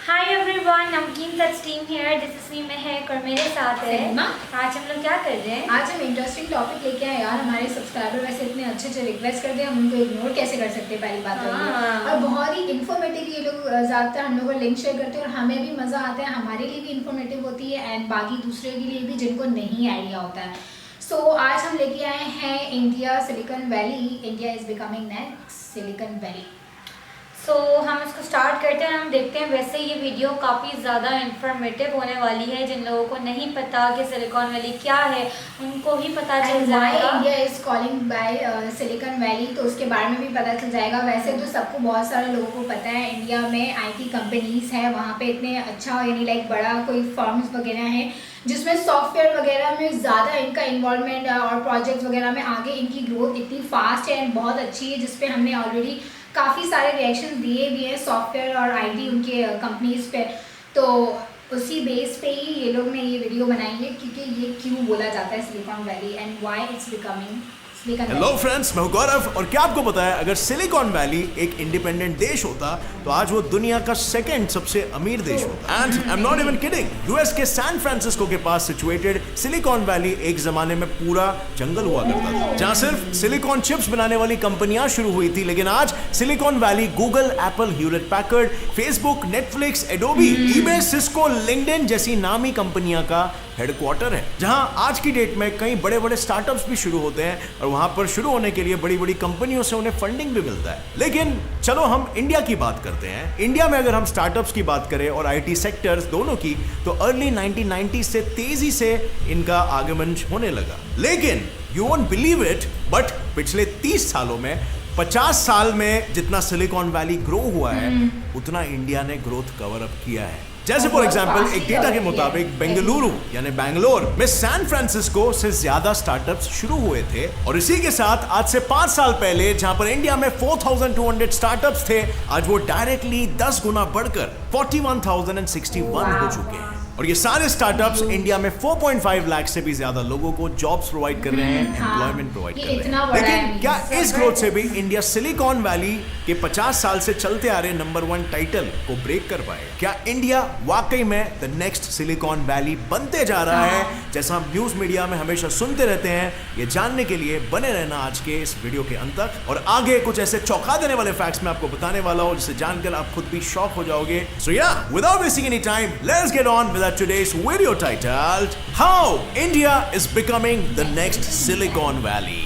हाय everyone, नमकीन सच team here. This is me Mahak और मेरे साथ है सलीमा। आज हम लोग क्या कर रहे हैं? आज हम इंटरेस्टिंग टॉपिक लेके आए यार। हमारे सब्सक्राइबर वैसे इतने अच्छे अच्छे रिक्वेस्ट करते हैं, हम उनको इग्नोर कैसे कर सकते हैं, पहली बात तो ये। और बहुत ही इन्फॉर्मेटिव ये लोग ज़्यादातर हम लोग को लिंक शेयर करते हैं और हमें भी मज़ा आता है, हमारे लिए भी इन्फॉर्मेटिव होती है एंड बाकी दूसरे के लिए भी जिनको नहीं आइडिया होता है। सो आज हम लेके आए हैं India silicon valley. India is becoming next silicon valley. So हम इसको स्टार्ट करते हैं और हम देखते हैं। वैसे ये वीडियो काफ़ी ज़्यादा इंफॉर्मेटिव होने वाली है। जिन लोगों को नहीं पता कि सिलिकॉन वैली क्या है उनको ही पता चल जाएगा। India is calling bye silicon valley, तो उसके बारे में भी पता चल जाएगा। वैसे तो सबको बहुत सारे लोगों को पता है इंडिया में आईटी कंपनीज है, वहाँ पे इतने अच्छा यानी लाइक बड़ा कोई फर्म्स वगैरह हैं जिसमें सॉफ्टवेयर वगैरह में ज़्यादा इनका इन्वॉल्वमेंट और प्रोजेक्ट्स वगैरह में आगे इनकी ग्रोथ इतनी फास्ट है एंड बहुत अच्छी है, जिसपे हमने ऑलरेडी काफ़ी सारे रिएक्शन दिए भी हैं सॉफ्टवेयर और आईटी उनके कंपनीज पे। तो उसी बेस पे ही ये लोग ने ये वीडियो बनाई है क्योंकि ये क्यों बोला जाता है silicon valley and why it's becoming silicon valley. Hello friends, मैं हूं गौरव और क्या आपको पता है अगर सिलिकॉन वैली एक इंडिपेंडेंट देश होता तो आज वो दुनिया का सेकंड सबसे अमीर देश होता। And I am not even kidding, US के सैन फ्रांसिस्को के पास सिचुएटेड सिलिकॉन वैली एक जमाने में पूरा जंगल हुआ करता था जहां सिर्फ सिलिकॉन चिप्स बनाने वाली कंपनियां शुरू हुई थी। लेकिन आज silicon valley Google, Apple, Hewlett Packard, Facebook, Netflix, Adobe, eBay, Cisco, LinkedIn जैसी नामी कंपनियां का हेडक्वार्टर है, जहां आज की डेट में कई बड़े बड़े स्टार्टअप्स भी शुरू होते हैं और वहां पर शुरू होने के लिए बड़ी बड़ी कंपनियों से उन्हें फंडिंग भी मिलता है। लेकिन चलो हम इंडिया की बात करते हैं। इंडिया में अगर हम स्टार्टअप्स की बात करें और आईटी सेक्टर्स दोनों की, तो अर्ली 1990 से तेजी से इनका आगमन होने लगा। लेकिन you won't believe it, but पिछले 30 सालों में 50 साल में जितना सिलिकॉन वैली ग्रो हुआ है उतना इंडिया ने ग्रोथ कवर अप किया है। जैसे फॉर एग्जाम्पल एक डेटा के मुताबिक बेंगलुरु यानी बैंगलोर में सैन फ्रांसिस्को से ज्यादा स्टार्टअप्स शुरू हुए थे और इसी के साथ आज से 5 साल पहले जहां पर इंडिया में 4200 स्टार्टअप्स थे, आज वो डायरेक्टली 10 गुना बढ़कर 41,061 हो चुके हैं। और ये सारे स्टार्टअप्स इंडिया में 4.5 लाख से भी ज्यादा लोगों को जॉब्स प्रोवाइड कर रहे हैं, एम्प्लॉयमेंट प्रोवाइड कर रहे हैं। लेकिन क्या इस ग्रोथ से भी इंडिया सिलिकॉन वैली के 50 साल से चलते आ रहे नंबर 1 टाइटल को ब्रेक कर पाए? क्या इंडिया वाकई में द नेक्स्ट सिलिकॉन वैली बनते जा रहा है, जैसा हम न्यूज मीडिया में हमेशा सुनते रहते हैं? ये जानने के लिए बने रहना आज के इस वीडियो के अंत तक, और आगे कुछ ऐसे चौंका देने वाले फैक्ट्स मैं आपको बताने वाला हूं जिसे जानकर आप खुद भी शॉक हो जाओगे। सो या, without wasting any time, let's get on with today's video titled How India is Becoming the Next Silicon Valley.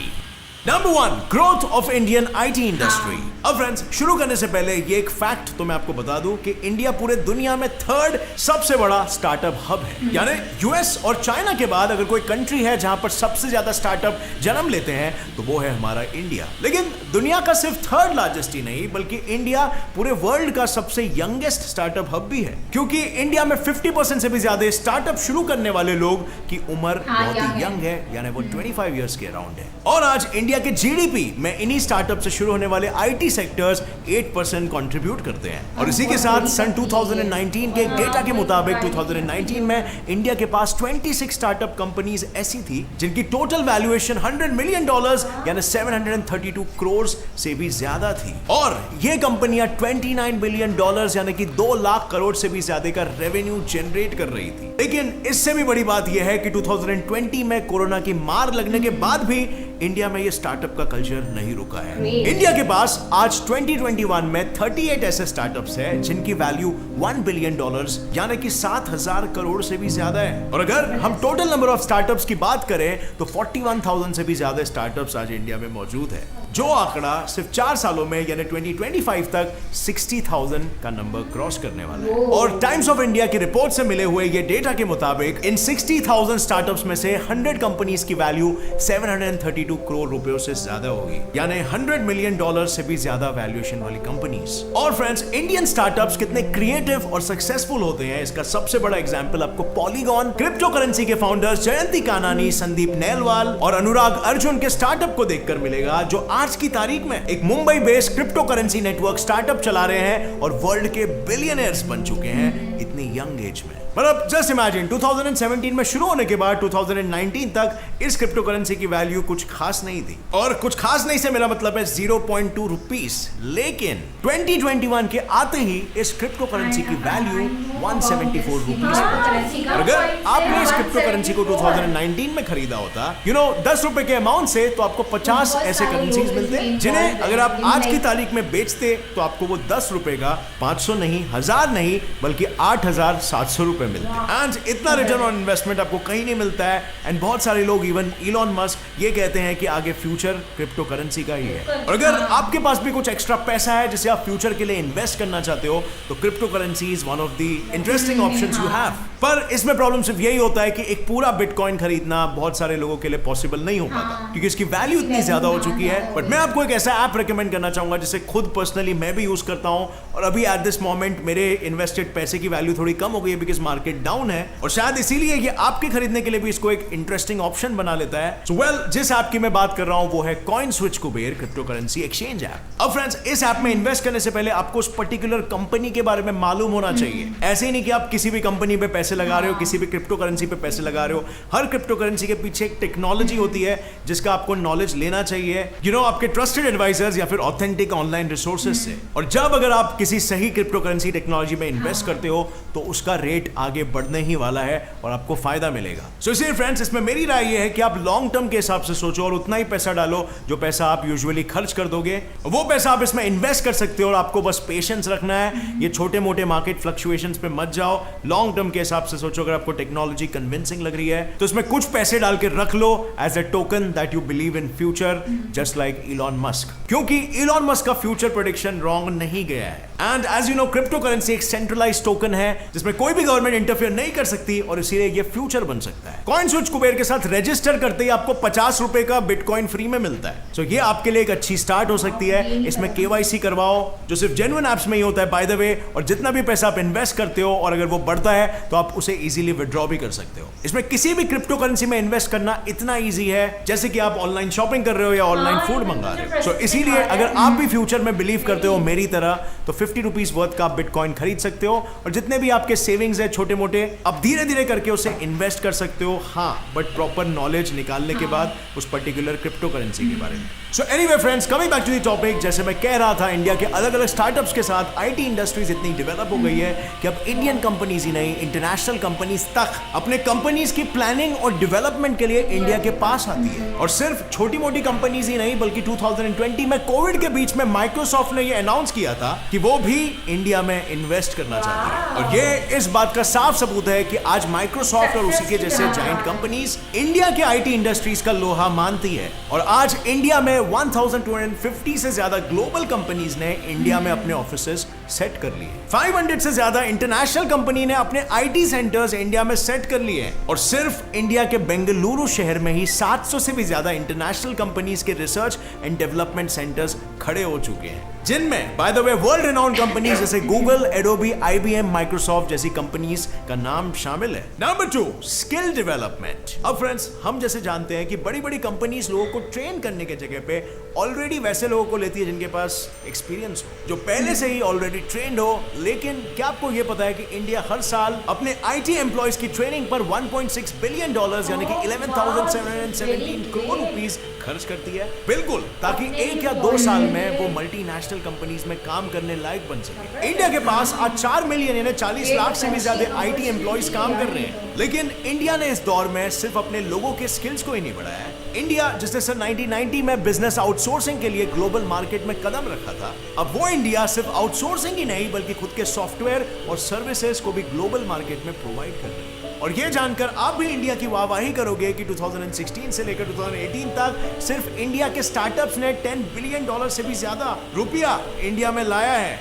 Number 1, growth of Indian IT industry. अब फ्रेंड्स, शुरू करने से पहले ये एक फैक्ट तो मैं आपको बता दूं कि इंडिया पूरे दुनिया में 3rd सबसे बड़ा स्टार्टअप हब है। यानी यूएस और चाइना के बाद अगर कोई कंट्री है जहां पर सबसे ज्यादा स्टार्टअप जन्म लेते हैं तो वो है हमारा इंडिया। लेकिन दुनिया का सिर्फ 3rd लार्जेस्ट ही नहीं बल्कि इंडिया पूरे वर्ल्ड का सबसे यंगेस्ट स्टार्टअप हब भी है, क्योंकि इंडिया में 50% से भी ज्यादा स्टार्टअप शुरू करने वाले लोग की उम्र बहुत ही यंग है, यानी वो 25 ईयर्स के अराउंड है। और आज इंडिया के जीडीपी में इन्हीं स्टार्टअप से शुरू होने वाले आईटी सेक्टर्स 8% कंट्रीब्यूट करते हैं। और इसी के साथ सन 2019 के डेटा के मुताबिक 2019 में इंडिया के पास 26 स्टार्टअप कंपनीज ऐसी थी जिनकी टोटल वैल्यूएशन $100 मिलियन यानी 732 करोड़ से भी ज्यादा थी। और ये कंपनियां $29 बिलियन यानी कि 2 लाख करोड़ से भी ज्यादा का रेवेन्यू जनरेट कर रही थी। लेकिन इससे भी बड़ी बात यह है कि 2020 में कोरोना की मार लगने के बाद भी इंडिया में ये स्टार्टअप का कल्चर नहीं रुका है। इंडिया के पास आज 2021 में 38 ऐसे स्टार्टअप्स हैं जिनकी वैल्यू $1 बिलियन यानी कि 7,000 करोड़ से भी ज्यादा है। और अगर हम टोटल नंबर ऑफ स्टार्टअप्स की बात करें तो 41,000 से भी ज्यादा स्टार्टअप्स आज इंडिया में मौजूद है, जो आंकड़ा सिर्फ 4 सालों में यानी 2025 तक 60,000 का नंबर क्रॉस करने वाला है। और टाइम्स ऑफ इंडिया की रिपोर्ट से मिले हुए ये डेटा के मुताबिक इन 60,000 स्टार्टअप्स में से 100 कंपनीज की वैल्यू 732 करोड़ रुपयों से ज्यादा होगी, यानी $100 मिलियन से भी ज्यादा वैल्यूएशन वाली कंपनीज। और फ्रेंड्स, इंडियन स्टार्टअप्स कितने क्रिएटिव और सक्सेसफुल होते हैं इसका सबसे बड़ा एग्जांपल आपको पॉलीगॉन क्रिप्टो करेंसी के फाउंडर्स जयंती कानानी, संदीप नेलवाल और अनुराग अर्जुन के स्टार्टअप को देखकर मिलेगा, जो आज की तारीख में एक Mumbai based crypto currency network startup चला रहे हैं और वर्ल्ड के बिलियनियर्स बन चुके हैं इतनी यंग एज में। मतलब जस्ट इमेजिन 2017 में शुरू होने के बाद 2019 तक इस क्रिप्टो करेंसी की वैल्यू कुछ खास नहीं थी, और कुछ खास नहीं से मेरा मतलब है 0.2 रुपीस। लेकिन 2021 के आते ही इस क्रिप्टो करेंसी की वैल्यू 174 रुपीस। अगर आपने इस क्रिप्टो करेंसी को 2019 में खरीदा होता 10 रुपए के अमाउंट से, तो आपको 50 ऐसे करेंसीज मिलते जिन्हें अगर आप आज की तारीख में बेचते तो आपको वो 10 रुपए का 500 नहीं, 1000 नहीं, बल्कि 8700 रुपए मिलते। एंड इतना रिटर्न ऑन इन्वेस्टमेंट आपको कहीं नहीं मिलता है। एंड बहुत सारे लोग, इवन इलॉन मस्क, ये कहते हैं कि आगे फ्यूचर क्रिप्टो करेंसी का ही है। और अगर आपके पास भी कुछ एक्स्ट्रा पैसा है जिसे आप फ्यूचर के लिए इन्वेस्ट करना चाहते हो, तो crypto currency is one of the interesting options you have. पर इसमें प्रॉब्लम सिर्फ यही होता है कि एक पूरा बिटकॉइन खरीदना बहुत सारे लोगों के लिए पॉसिबल नहीं हो पाता, क्योंकि इसकी वैल्यू इतनी ज्यादा हो चुकी है। बट मैं आपको एक ऐसा ऐप रेकमेंड करना चाहूंगा जिसे खुद पर्सनली मैं भी यूज करता हूं, और अभी एट दिस मोमेंट मेरे इन्वेस्टेड पैसे की वैल्यू थोड़ी कम हो गई है बिकॉज मार्केट डाउन है, और शायद इसीलिए ये आपके खरीदने के लिए भी इसको एक इंटरेस्टिंग ऑप्शन बना लेता है। सो वेल, जिस ऐप की मैं बात कर रहा हूं वो है CoinSwitch Kuber crypto currency exchange app. अब फ्रेंड्स, इस ऐप में इन्वेस्ट करने से पहले आपको उस पर्टिकुलर कंपनी के बारे में मालूम होना चाहिए। ऐसे ही नहीं कि आप किसी भी कंपनी पे पैसे लगा रहे हो, किसी भी क्रिप्टो करेंसी पे पैसे लगा रहे हो। हर क्रिप्टो करेंसी के पीछे एक टेक्नोलॉजी होती है जिसका आपको नॉलेज लेना चाहिए, आपके ट्रस्टेड एडवाइजर्स या फिर ऑथेंटिक ऑनलाइन रिसोर्सेज से। और जब अगर आप किसी सही क्रिप्टो करेंसी टेक्नोलॉजी में इन्वेस्ट करते हो तो उसका रेट आगे बढ़ने ही वाला है और आपको फायदा मिलेगा। सो इसलिए फ्रेंड्स, इसमें मेरी राय ये है कि आप लॉन्ग टर्म के हिसाब से सोचो और उतना ही पैसा डालो जो पैसा आप यूजुअली खर्च कर दोगे। वो पैसा आप इसमें इन्वेस्ट कर सकते हो और आपको बस पेशेंस रखना है। ये छोटे मोटे मार्केट फ्लक्चुएशंस पे मत जाओ, लॉन्ग टर्म के हिसाब से सोचो। अगर आपको टेक्नोलॉजी कन्विंसिंग लग रही है तो इसमें कुछ पैसे डाल के रख लो as a token that you believe in future, just like Elon Musk. क्योंकि इलॉन मस्क का फ्यूचर प्रेडिक्शन रॉन्ग नहीं गया है। And as you know, crypto currency एक सेंट्रलाइज्ड टोकन है जिसमें कोई भी गवर्नमेंट इंटरफेयर नहीं कर सकती, और इसीलिए ये फ्यूचर बन सकता है। कॉइनस्विच कुबेर के साथ रजिस्टर करते ही आपको 50 रुपए का बिटकॉइन फ्री में मिलता है। सो ये आपके लिए एक अच्छी स्टार्ट हो सकती है। इसमें केवाईसी करवाओ, जो सिर्फ जेन्युइन ऐप्स में ही होता है बाय द वे, और जितना भी पैसा आप इन्वेस्ट करते हो और अगर वो बढ़ता है तो आप उसे इजीली विड्रॉ भी कर सकते हो। इसमें किसी भी क्रिप्टो करेंसी में इन्वेस्ट करना इतना इजी है जैसे कि आप ऑनलाइन शॉपिंग कर रहे हो या ऑनलाइन फूड मंगा रहे हो। सो इसीलिए अगर आप भी फ्यूचर में बिलीव करते हो मेरी तरह, तो 50 रुपीज वर्थ का आप बिटकॉइन खरीद सकते हो, और जितने भी आपके सेविंग्स है छोटे मोटे, अब धीरे धीरे करके उसे इन्वेस्ट कर सकते हो। हाँ, बट प्रॉपर नॉलेज निकालने के बाद उस पर्टिकुलर क्रिप्टो करेंसी के बारे में। So anyway friends, coming back to the topic, जैसे मैं कह रहा था, इंडिया के अलग अलग स्टार्टअप्स के साथ आईटी इंडस्ट्रीज इतनी डेवलप हो गई है कि अब इंडियन कंपनीज ही नहीं, इंटरनेशनल कंपनीज तक अपने कंपनीज की प्लानिंग और डेवलपमेंट के लिए इंडिया के पास आती है। और सिर्फ छोटी मोटी कंपनीज ही नहीं, बल्कि 2020 में कोविड के बीच में माइक्रोसॉफ्ट ने यह अनाउंस किया था कि वो भी इंडिया में इन्वेस्ट करना चाहती है। और ये इस बात का साफ सबूत है कि आज माइक्रोसॉफ्ट और उसी के जैसे जायंट कंपनीज इंडिया के आईटी इंडस्ट्रीज का लोहा मानती है। और आज इंडिया में 1250 से ज्यादा ग्लोबल कंपनीज ने इंडिया में अपने ऑफिसेज सेट कर लिए। 500 से ज्यादा इंटरनेशनल कंपनी ने अपने आईटी सेंटर्स इंडिया में सेट कर लिए। और सिर्फ इंडिया के बेंगलुरु शहर में ही 700 से भी ज्यादा इंटरनेशनल कंपनीज के रिसर्च एंड डेवलपमेंट सेंटर्स खड़े हो चुके हैं, जिनमें by the way world renowned companies जैसे गूगल, एडोबी, आईबीएम, माइक्रोसॉफ्ट जैसी कंपनीज का नाम शामिल है। Number 2, skill development. अब फ्रेंड्स, हम जैसे जानते हैं कि बड़ी बड़ी कंपनीज लोगों को ट्रेन करने के जगह पे ऑलरेडी वैसे लोगों को लेती है जिनके पास एक्सपीरियंस हो, जो पहले से ही ऑलरेडी ट्रेंड हो। लेकिन क्या आपको ये पता है कि इंडिया हर साल अपने आईटी एम्प्लॉयज की ट्रेनिंग पर $1.6 बिलियन यानी कि 11,717 करोड़ रुपीस खर्च करती है? बिल्कुल, ताकि 1 या 2 साल में वो मल्टीनेशनल कंपनीज में काम करने लायक बन सके। इंडिया के पास आज 4 मिलियन यानी 40 लाख से भी ज्यादा आईटी एम्प्लॉयज काम कर रहे हैं। लेकिन इंडिया ने इस दौर में सिर्फ अपने लोगों के स्किल्स को ही नहीं बढ़ाया है। इंडिया जिसने सन 1990 में बिजनेस आउटसोर्सिंग के लिए ग्लोबल मार्केट में कदम रखा था, अब वो इंडिया सिर्फ आउटसोर्सिंग ही नहीं बल्कि खुद के सॉफ्टवेयर और सर्विसेज को भी ग्लोबल मार्केट में प्रोवाइड कर रही है। और ये जानकर आप भी इंडिया की वाहवाही करोगे कि 2016 से लेकर 2018 तक सिर्फ इंडिया के स्टार्टअप्स ने $10 बिलियन से भी ज्यादा रुपया इंडिया में लाया है।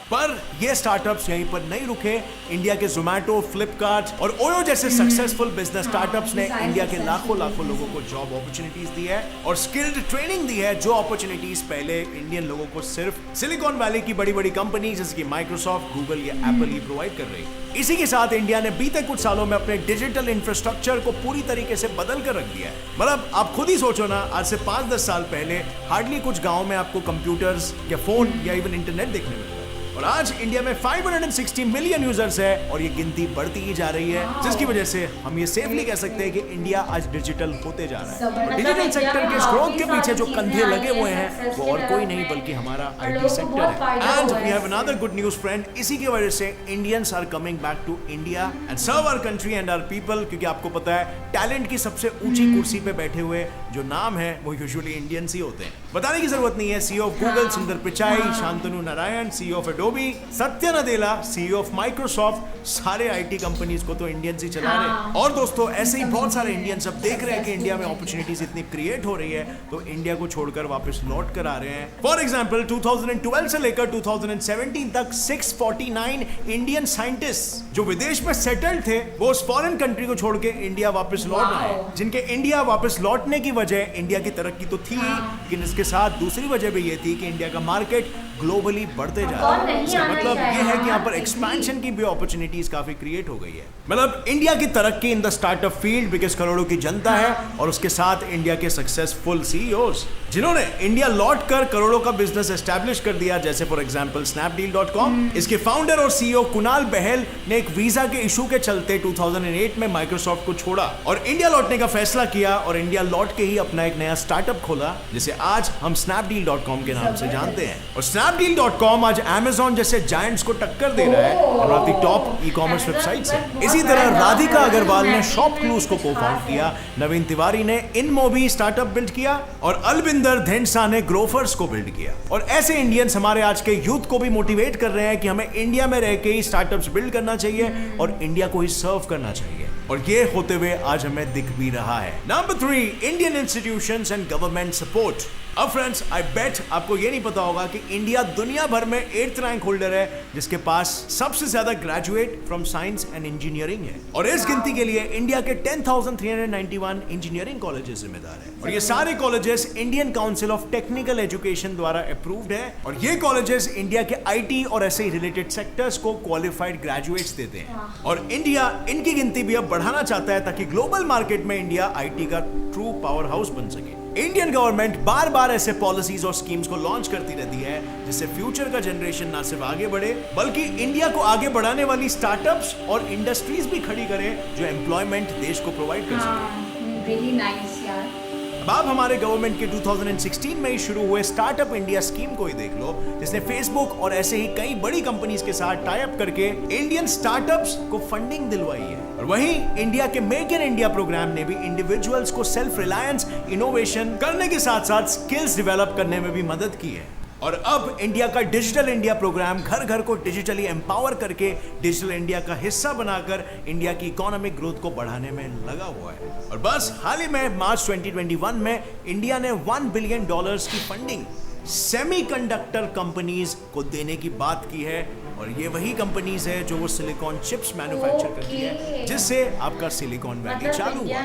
पर ये स्टार्टअप्स यहीं पर नहीं रुके। इंडिया के जोमैटो, फ्लिपकार्ट और ओयो जैसे सक्सेसफुल बिजनेस स्टार्टअप्स ने इंडिया के लाखों लोगों को जॉब अपॉर्चुनिटीज दी है और स्किल्ड ट्रेनिंग दी है, जो अपॉर्चुनिटीज पहले इंडियन लोगों को सिर्फ सिलिकॉन वैली की बड़ी बड़ी कंपनी जैसे कि माइक्रोसॉफ्ट, गूगल या एप्पल ही प्रोवाइड कर रही। इसी के साथ इंडिया ने बीते कुछ सालों में अपने डिजिटल इंफ्रास्ट्रक्चर को पूरी तरीके से बदल कर रख दिया है। मतलब आप खुद ही सोचो ना, आज से 5-10 साल पहले हार्डली कुछ गाँव में आपको कंप्यूटर्स या फोन या इवन इंटरनेट देखने मिलता है। और आज इंडिया में 560 मिलियन यूजर्स है और ये गिनती बढ़ती ही जा रही है, जिसकी वजह से हम ये सेफली कह सकते हैं कि इंडिया आज डिजिटल होते जा रहा है। और डिजिटल सेक्टर के ग्रोथ के पीछे जो कंधे लगे हुए हैं वो और कोई नहीं बल्कि हमारा आईटी सेक्टर है। And we have another good news friend, इसी की वजह से Indians are coming back to India and serve our country and our people, क्योंकि आपको पता है टैलेंट की सबसे ऊंची कुर्सी पे बैठे हुए जो नाम है वो यूजुअली इंडियंस ही होते हैं। बताने की जरूरत नहीं है, सीईओ ऑफ गूगल सुंदर Pichai, Shantanu Narayan CEO of Adobe, सत्य नदेला सीईओ ऑफ माइक्रोसॉफ्ट, सारे आईटी कंपनीज को तो इंडियंस ही चला रहे हैं। और दोस्तों ऐसे ही बहुत सारे इंडियंस अब देख रहे हैं कि इंडिया में अपॉर्चुनिटीज इतनी क्रिएट हो रही है तो इंडिया को छोड़कर वापस लौट कर आ रहे हैं। फॉर एग्जांपल 2012 से लेकर 2017 तक 649 इंडियन साइंटिस्ट जो विदेश में सेटल्ड थे वो उस फॉरेन कंट्री को छोड़ के इंडिया वापस लौट आए, जिनके इंडिया वापस लौटने की वजह इंडिया की तरक्की तो थी, लेकिन इसके साथ दूसरी वजह भी ये थी कि इंडिया का मार्केट ग्लोबली बढ़ते जा रहा है। इसका मतलब ये है कि यहाँ पर एक्सपेंशन की भी अपॉर्चुनिटीज काफी क्रिएट हो गई है। मतलब इंडिया की तरक्की in the startup field because करोड़ों की जनता है और उसके साथ इंडिया के सक्सेसफुल सीईओज जिन्होंने इंडिया लौट कर करोड़ों का बिजनेस एस्टैब्लिश कर दिया, जैसे फॉर एग्जांपल Snapdeal.com। इसके फाउंडर और सीईओ कुणाल बहल ने एक वीजा के इशू के चलते 2008 में माइक्रोसॉफ्ट को छोड़ा और इंडिया लौटने का फैसला किया और इंडिया लौट के ही अपना एक नया स्टार्टअप खोला जिसे आज हम Snapdeal.com के नाम से जानते हैं। और Snapdeal.com आज Amazon जैसे जायंट्स को टक्कर दे रहा है और one of the top e commerce websites है। इसी तरह राधिका अग्रवाल ने शॉपक्लूज को को-फाउंड किया, नवीन तिवारी ने इनमोबी स्टार्टअप बिल्ड किया और अलविंदर धेंडसा ने ग्रोफर्स को बिल्ड किया। और ऐसे इंडियंस हमारे आज के यूथ को भी मोटिवेट कर रहे हैं कि हमें इंडिया में रह के ही स्टार्टअप्स बिल्ड करना चाहिए और इंडिया को ही सर्व करना चाहिए और ये होते हुए आज हमें दिख भी रहा है। Number 3, Indian institutions and government support. अब फ्रेंड्स आई बेट आपको ये नहीं पता होगा कि इंडिया दुनिया भर में 8th रैंक होल्डर है जिसके पास सबसे ज्यादा graduate from science and engineering है और इस गिनती के लिए इंडिया के 10,391 इंजीनियरिंग कॉलेजेस जिम्मेदार है और ये सारे colleges Indian council of technical education द्वारा अप्रूव्ड है और ये कॉलेजेस इंडिया के आईटी और ऐसे ही रिलेटेड सेक्टर्स को क्वालिफाइड ग्रेजुएट्स देते हैं और इंडिया इनकी गिनती भी अब बढ़ाना चाहता है ताकि ग्लोबल मार्केट में इंडिया आईटी का ट्रू पावर हाउस बन सके। इंडियन गवर्नमेंट बार बार ऐसे पॉलिसीज और स्कीम्स को लॉन्च करती रहती है जिससे फ्यूचर का जनरेशन ना सिर्फ आगे बढ़े बल्कि इंडिया को आगे बढ़ाने वाली स्टार्टअप्स और इंडस्ट्रीज भी खड़ी करे जो एम्प्लॉयमेंट देश को प्रोवाइड कर सके। रियली नाइस यार। अब आप हमारे गवर्नमेंट के 2016 में ही शुरू हुए स्टार्टअप इंडिया स्कीम को ही देख लो जिसने फेसबुक और ऐसे ही कई बड़ी कंपनीज के साथ टाई अप करके इंडियन स्टार्टअप्स को फंडिंग दिलवाई है और वहीं इंडिया के मेक इन इंडिया प्रोग्राम ने भी इंडिविजुअल्स को सेल्फ रिलायंस इनोवेशन करने के साथ साथ स्किल्स डेवलप करने में भी मदद की है। और अब इंडिया का डिजिटल इंडिया प्रोग्राम घर घर को डिजिटली एम्पावर करके डिजिटल इंडिया का हिस्सा बनाकर इंडिया की इकोनॉमिक ग्रोथ को बढ़ाने में लगा हुआ है। और बस हाल ही में मार्च 2021 में इंडिया ने $1 बिलियन की फंडिंग सेमीकंडक्टर कंपनीज को देने की बात की है और ये वही कंपनीज है जो वो सिलिकॉन चिप्स मैन्युफैक्चर करती है जिससे आपका सिलिकॉन वैली चालू हुआ।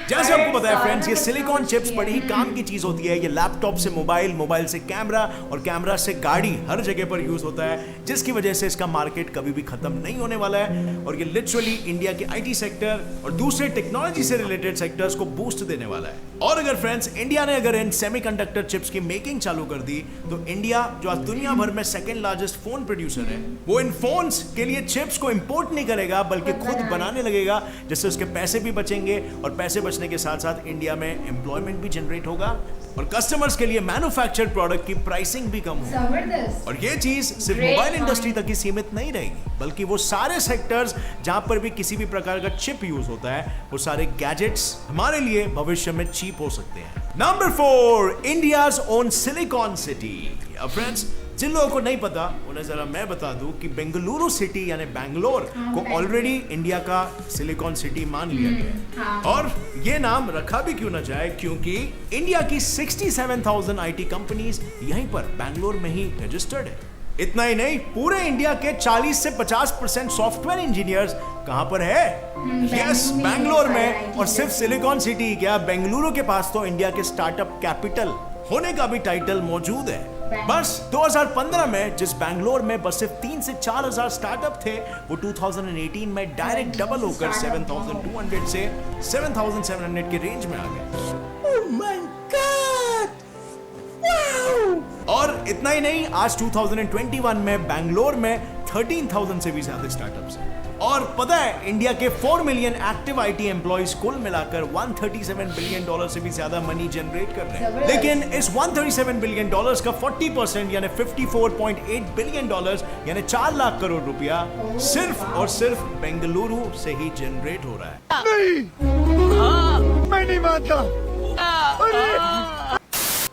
जैसे आपको पता है फ्रेंड्स, ये सिलिकॉन चिप्स बड़ी ही काम की चीज होती है। ये लैपटॉप से मोबाइल, मोबाइल से कैमरा और कैमरा से गाड़ी हर जगह पर यूज होता है जिसकी वजह से इसका मार्केट कभी भी खत्म नहीं होने वाला है और ये लिटरली इंडिया के आईटी सेक्टर और दूसरे टेक्नोलॉजी से रिलेटेड सेक्टर्स को बूस्ट देने वाला है। और अगर फ्रेंड्स इंडिया ने अगर इन सेमीकंडक्टर चिप्स की मेकिंग चालू कर दी तो इंडिया जो आज दुनिया भर में सेकंड लार्जेस्ट फोन प्रोड्यूसर है वो इन फोन्स के लिए चिप्स को इंपोर्ट नहीं करेगा बल्कि खुद बनाने लगेगा जिससे उसके पैसे भी बचेंगे और पैसे बचने के साथ साथ इंडिया में एम्प्लॉयमेंट भी जनरेट होगा और कस्टमर्स के लिए मैन्युफैक्चर्ड प्रोडक्ट की प्राइसिंग भी कम होगी। और ये चीज सिर्फ मोबाइल इंडस्ट्री तक ही सीमित नहीं रहेगी बल्कि वो सारे सेक्टर्स जहां पर भी किसी भी प्रकार का चिप यूज होता है वो सारे गैजेट्स हमारे लिए भविष्य में चीप हो सकते हैं। Number 4, India's own silicon city. Friends जिन लोगों को नहीं पता उन्हें जरा मैं बता दूं कि बेंगलुरु सिटी यानी बैंगलोर को ऑलरेडी इंडिया का सिलिकॉन सिटी मान लिया गया और ये नाम रखा भी क्यों ना जाए क्योंकि इंडिया की 67,000 आईटी कंपनीज यहीं पर बैंगलोर में ही रजिस्टर्ड है। इतना ही नहीं, पूरे इंडिया के 40 से 50% सॉफ्टवेयर इंजीनियर्स कहां पर है? यस, बैंगलोर में। और सिर्फ सिलिकॉन सिटी क्या, बेंगलुरु के पास तो इंडिया के स्टार्टअप कैपिटल होने का भी टाइटल मौजूद है। बस 2015 में जिस बैंगलोर में बस सिर्फ 3 से 4 हजार स्टार्टअप थे वो 2018 में डायरेक्ट डबल होकर 7,200 से 7,700 के रेंज में आ गए। Oh my God! Wow! और इतना ही नहीं, आज 2021 में बैंगलोर में 13,000 से भी ज्यादा स्टार्टअप्स हैं। और पता है, इंडिया के 4 मिलियन एक्टिव आईटी एम्प्लॉइज कुल मिलाकर $137 बिलियन से भी ज्यादा मनी जनरेट कर रहे हैं। लेकिन इस $137 बिलियन का 40% यानी $54.8 बिलियन यानी 4 लाख करोड़ रुपया सिर्फ और सिर्फ बेंगलुरु से ही जनरेट हो रहा है। मैं नहीं मानता।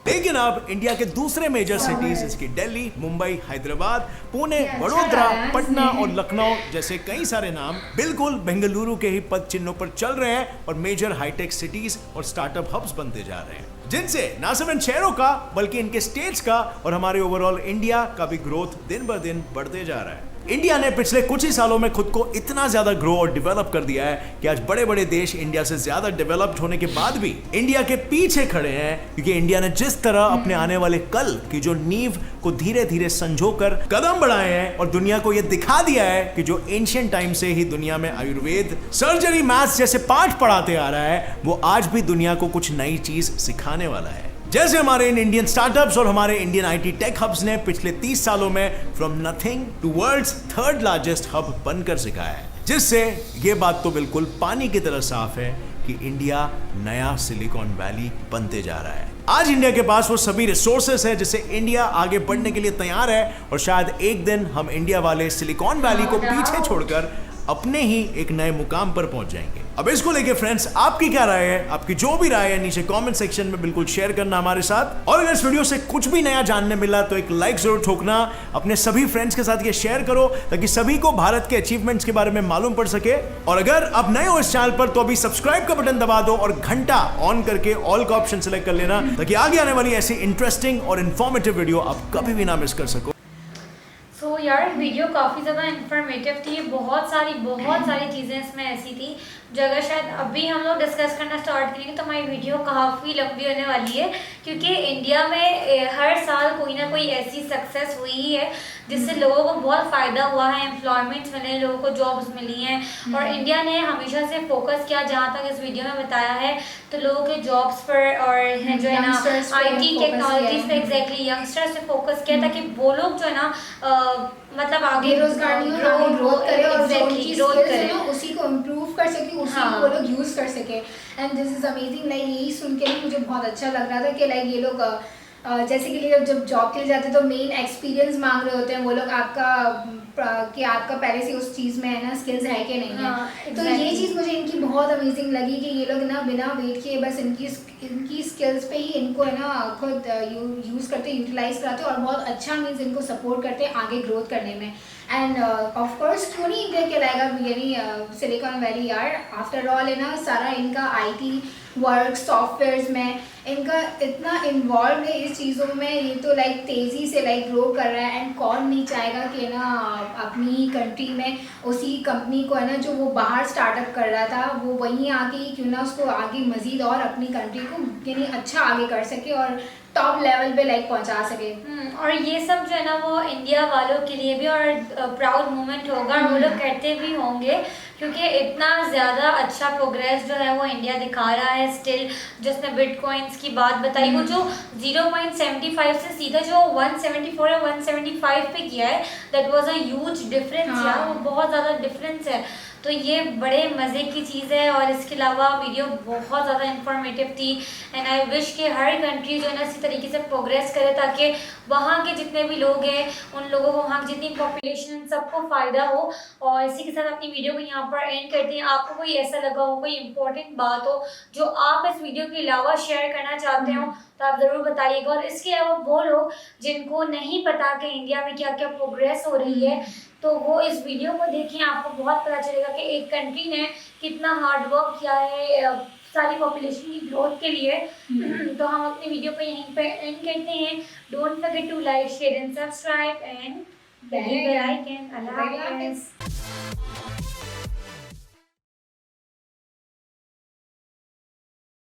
लेकिन अब इंडिया के दूसरे मेजर सिटीज इसकी दिल्ली, मुंबई, हैदराबाद, पुणे, वडोदरा, पटना और लखनऊ जैसे कई सारे नाम बिल्कुल बेंगलुरु के ही पद चिन्हों पर चल रहे हैं और मेजर हाईटेक सिटीज और स्टार्टअप हब्स बनते जा रहे हैं, जिनसे न सिर्फ इन शहरों का बल्कि इनके स्टेट्स का और हमारे ओवरऑल इंडिया का भी ग्रोथ दिन ब दिन बढ़ते जा रहा है। इंडिया ने पिछले कुछ ही सालों में खुद को इतना ज्यादा ग्रो और डेवलप कर दिया है कि आज बड़े बड़े देश इंडिया से ज्यादा डेवलप्ड होने के बाद भी इंडिया के पीछे खड़े हैं, क्योंकि इंडिया ने जिस तरह अपने आने वाले कल की जो नींव को धीरे धीरे संजोकर कदम बढ़ाए हैं और दुनिया को यह दिखा दिया है कि जो एंशिएंट टाइम से ही दुनिया में आयुर्वेद, सर्जरी, मैथ्स जैसे पाठ पढ़ाते आ रहा है, वो आज भी दुनिया को कुछ नई चीज सिखाने वाला है। जैसे हमारे इन इंडियन स्टार्टअप्स और हमारे इंडियन आईटी टेक हब्स ने पिछले 30 सालों में from nothing to world's 3rd largest hub बनकर सिखाया है, जिससे ये बात तो बिल्कुल पानी की तरह साफ है कि इंडिया नया सिलिकॉन वैली बनते जा रहा है। आज इंडिया के पास वो सभी रिसोर्सेस है जिससे इंडिया आगे बढ़ने के लिए तैयार है और शायद एक दिन हम इंडिया वाले सिलिकॉन वैली को पीछे छोड़कर अपने ही एक नए मुकाम पर पहुंच जाएंगे। अब इसको लेके फ्रेंड्स आपकी क्या राय है? आपकी जो भी राय है नीचे कमेंट सेक्शन में बिल्कुल शेयर करना हमारे साथ। और अगर इस वीडियो से कुछ भी नया जानने मिला तो एक लाइक जरूर ठोकना, अपने सभी फ्रेंड्स के साथ ये शेयर करो ताकि सभी को भारत के अचीवमेंट्स के बारे में मालूम पड़ सके। और अगर आप नए हो इस चैनल पर तो अभी सब्सक्राइब का बटन दबा दो और घंटा ऑन करके ऑल का ऑप्शन सेलेक्ट कर लेना ताकि आगे आने वाली ऐसी इंटरेस्टिंग और इन्फॉर्मेटिव वीडियो आप कभी भी ना मिस कर सको। तो यार वीडियो काफ़ी ज़्यादा इन्फॉर्मेटिव थी, बहुत सारी चीज़ें इसमें ऐसी थी जो अगर शायद अभी हम लोग डिस्कस करना स्टार्ट करेंगे तो हमारी वीडियो काफ़ी लंबी होने वाली है, क्योंकि इंडिया में हर साल कोई ना कोई ऐसी सक्सेस हुई है जिससे लोगों को बहुत फ़ायदा हुआ है, एम्प्लॉयमेंट्स मिले, लोगों को जॉब्स मिली हैं। और इंडिया ने हमेशा से फोकस किया, जहाँ तक इस वीडियो में बताया है, तो लोगों के जॉब्स पर और जो है ना IT टेक्नोलॉजीज पे, एग्जैक्टली यंगस्टर्स पे फोकस किया ताकि वो लोग जो है ना मतलब आगे बेरोजगार नहीं हो, आगे ग्रोथ करे और जो उनकी ग्रोथ स्किल्स करे, है ना उसी को इम्प्रूव कर सके, उसी को वो लोग यूज़ कर सके। And this is amazing. Like यही सुन के मुझे बहुत अच्छा लग रहा था कि लाइक ये लोग जैसे कि जब जॉब के लिए जाते हैं तो मेन एक्सपीरियंस मांग रहे होते हैं वो लोग, कि आपका पहले से उस चीज़ में है ना स्किल्स है कि नहीं है। तो ये चीज़ मुझे इनकी बहुत अमेजिंग लगी कि ये लोग ना बिना वेट किए बस इनकी स्किल्स पे ही इनको है ना खुद यूज़ करते, यूटिलाइज कराते और बहुत अच्छा मीन्स इनको सपोर्ट करते हैं आगे ग्रोथ करने में। एंड ऑफ कोर्स क्यों नहीं इंडिया कहलाएगा यानी सिलिकॉन वैली यार, आफ्टर ऑल है ना सारा इनका IT वर्क सॉफ्टवेयर्स में इनका इतना इन्वॉल्व है इस चीज़ों में, ये तो लाइक तेज़ी से लाइक ग्रो कर रहा है। एंड कौन नहीं चाहेगा कि ना अपनी कंट्री में उसी कंपनी को है ना जो वो बाहर स्टार्टअप कर रहा था वो वहीं आके क्यों ना उसको आगे मज़ीद और अपनी कंट्री को यानी अच्छा आगे कर सके और टॉप लेवल पे लाइक पहुंचा सके। और ये सब जो है ना वो इंडिया वालों के लिए भी और प्राउड मोमेंट होगा, और वो लोग करते भी होंगे क्योंकि इतना ज़्यादा अच्छा प्रोग्रेस जो है वो इंडिया दिखा रहा है स्टिल। जिसने बिटकॉइंस की बात बताई, वो जो 0.75 से सीधा जो 174 या 175 पे किया है, that was a huge difference यार, वो बहुत ज़्यादा डिफरेंस है। तो ये बड़े मज़े की चीज़ है और इसके अलावा वीडियो बहुत ज़्यादा इन्फॉर्मेटिव थी। एंड आई विश कि हर कंट्री जो है ना इसी तरीके से प्रोग्रेस करे ताकि वहाँ के जितने भी लोग हैं उन लोगों को, वहाँ की जितनी पॉपुलेशन, सबको फ़ायदा हो। और इसी के साथ अपनी वीडियो को यहाँ पर एंड करते हैं। आपको कोई ऐसा लगा हो, कोई इंपॉर्टेंट बात हो जो आप इस वीडियो के अलावा शेयर करना चाहते हो तो आप ज़रूर बताइएगा। और इसके अलावा वो लोग जिनको नहीं पता कि इंडिया में क्या क्या प्रोग्रेस हो रही है तो वो इस वीडियो को देखें, आपको बहुत पता चलेगा कि एक कंट्री ने कितना हार्ड वर्क किया है सारी पॉपुलेशन की ग्रोथ के लिए। तो हम अपनी वीडियो को यहीं पे एंड करते हैं। Don't forget to like, share and subscribe and bell icon. अल्लाह हाफ़िज़।